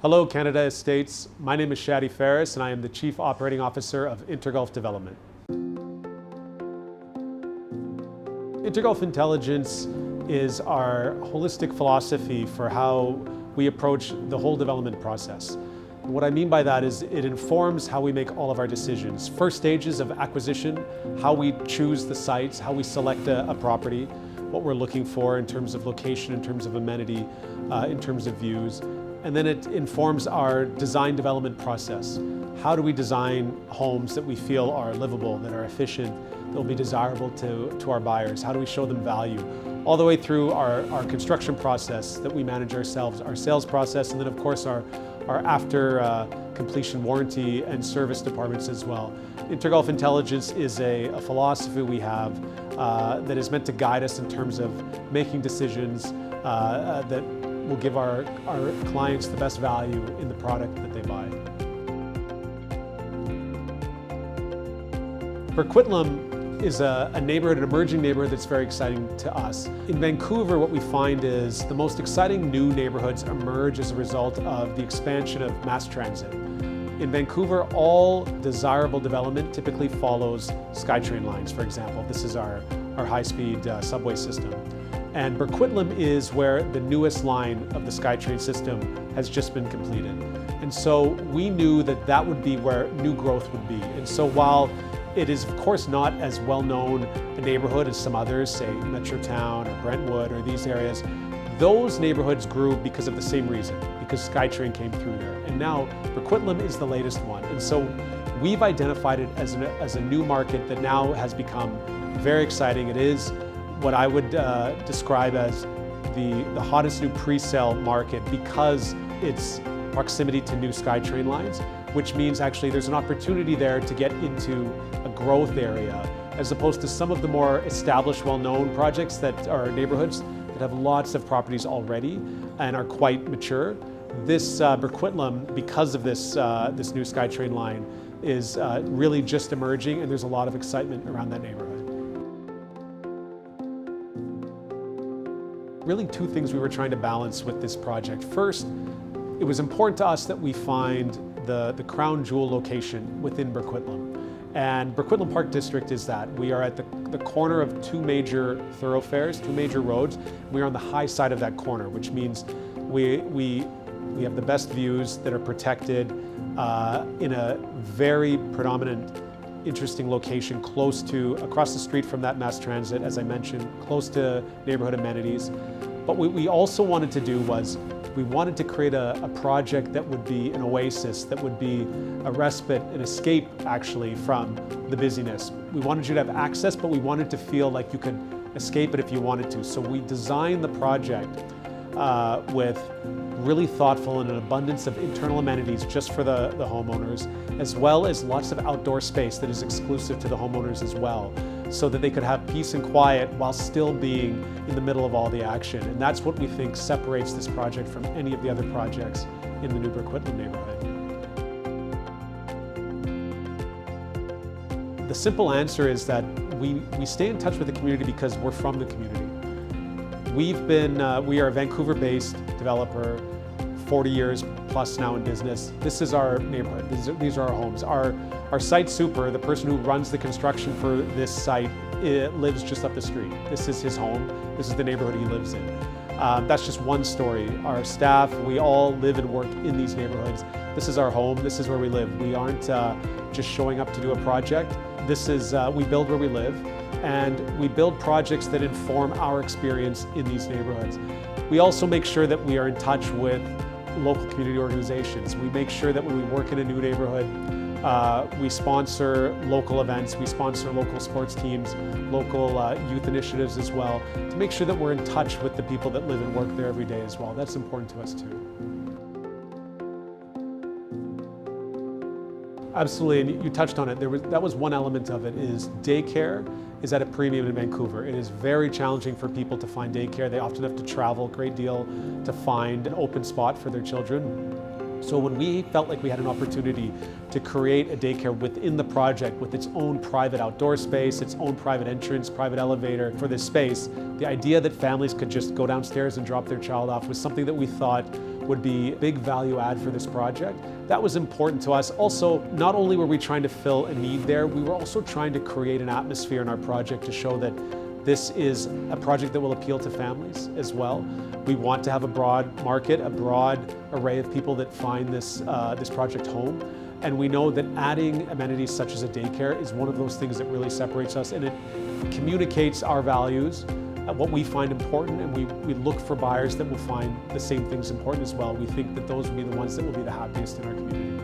Hello, Canada Estates. My name is Shaadi Faris, and I am the Chief Operating Officer of Intergulf Development. Intergulf Intelligence is our holistic philosophy for how we approach the whole development process. And what I mean by that is it informs how we make all of our decisions. First stages of acquisition, how we choose the sites, how we select a property, what we're looking for in terms of location, in terms of amenity, in terms of views. And then it informs our design development process. How do we design homes that we feel are livable, that are efficient, that will be desirable to our buyers? How do we show them value? All the way through our construction process that we manage ourselves, our sales process, and then of course our after completion warranty and service departments as well. Intergulf Intelligence is a philosophy we have that is meant to guide us in terms of making decisions that will give our clients the best value in the product that they buy. Burquitlam is a neighborhood, an emerging neighborhood that's very exciting to us. In Vancouver, what we find is the most exciting new neighborhoods emerge as a result of the expansion of mass transit. In Vancouver, all desirable development typically follows SkyTrain lines, for example. This is our high-speed subway system. And Burquitlam is where the newest line of the SkyTrain system has just been completed. And so we knew that that would be where new growth would be. And so while it is of course not as well known a neighborhood as some others, say Metrotown or Brentwood or these areas, those neighborhoods grew because of the same reason, because SkyTrain came through there. And now Burquitlam is the latest one. And so we've identified it as a new market that now has become very exciting. It is what I would describe as the hottest new pre-sale market because its proximity to new SkyTrain lines, which means actually there's an opportunity there to get into a growth area as opposed to some of the more established, well-known projects that are neighborhoods that have lots of properties already and are quite mature. This Burquitlam, because of this new SkyTrain line, is really just emerging, and there's a lot of excitement around that neighborhood. Really two things we were trying to balance with this project. First, it was important to us that we find the crown jewel location within Burquitlam. And Burquitlam Park District is that. We are at the corner of two major thoroughfares, two major roads. We are on the high side of that corner, which means we have the best views that are protected in a very predominant, interesting location close to, across the street from that mass transit, as I mentioned, close to neighborhood amenities. But what we also wanted to do was we wanted to create a project that would be an oasis, that would be a respite, an escape actually from the busyness. We wanted you to have access, but we wanted to feel like you could escape it if you wanted to. So we designed the project with really thoughtful and an abundance of internal amenities just for the homeowners, as well as lots of outdoor space that is exclusive to the homeowners as well, so that they could have peace and quiet while still being in the middle of all the action. And that's what we think separates this project from any of the other projects in the new Burquitlam neighborhood. The simple answer is that we stay in touch with the community because we're from the community. We are a Vancouver-based developer, 40 years plus now in business. This is our neighborhood. These are our homes. Our site super, the person who runs the construction for this site, lives just up the street. This is his home. This is the neighborhood he lives in. That's just one story. Our staff, we all live and work in these neighborhoods. This is our home. This is where we live. We aren't just showing up to do a project. This is, we build where we live, and we build projects that inform our experience in these neighborhoods. We also make sure that we are in touch with local community organizations. We make sure that when we work in a new neighborhood, we sponsor local events, we sponsor local sports teams, local youth initiatives as well, to make sure that we're in touch with the people that live and work there every day as well. That's important to us too. Absolutely, and you touched on it. That was one element of it, is daycare is at a premium in Vancouver. It is very challenging for people to find daycare. They often have to travel a great deal to find an open spot for their children. So when we felt like we had an opportunity to create a daycare within the project with its own private outdoor space, its own private entrance, private elevator for this space, the idea that families could just go downstairs and drop their child off was something that we thought would be a big value add for this project. That was important to us. Also, not only were we trying to fill a need there, we were also trying to create an atmosphere in our project to show that this is a project that will appeal to families as well. We want to have a broad market, a broad array of people that find this project home. And we know that adding amenities such as a daycare is one of those things that really separates us, and it communicates our values, what we find important, and we look for buyers that will find the same things important as well. We think that those will be the ones that will be the happiest in our community.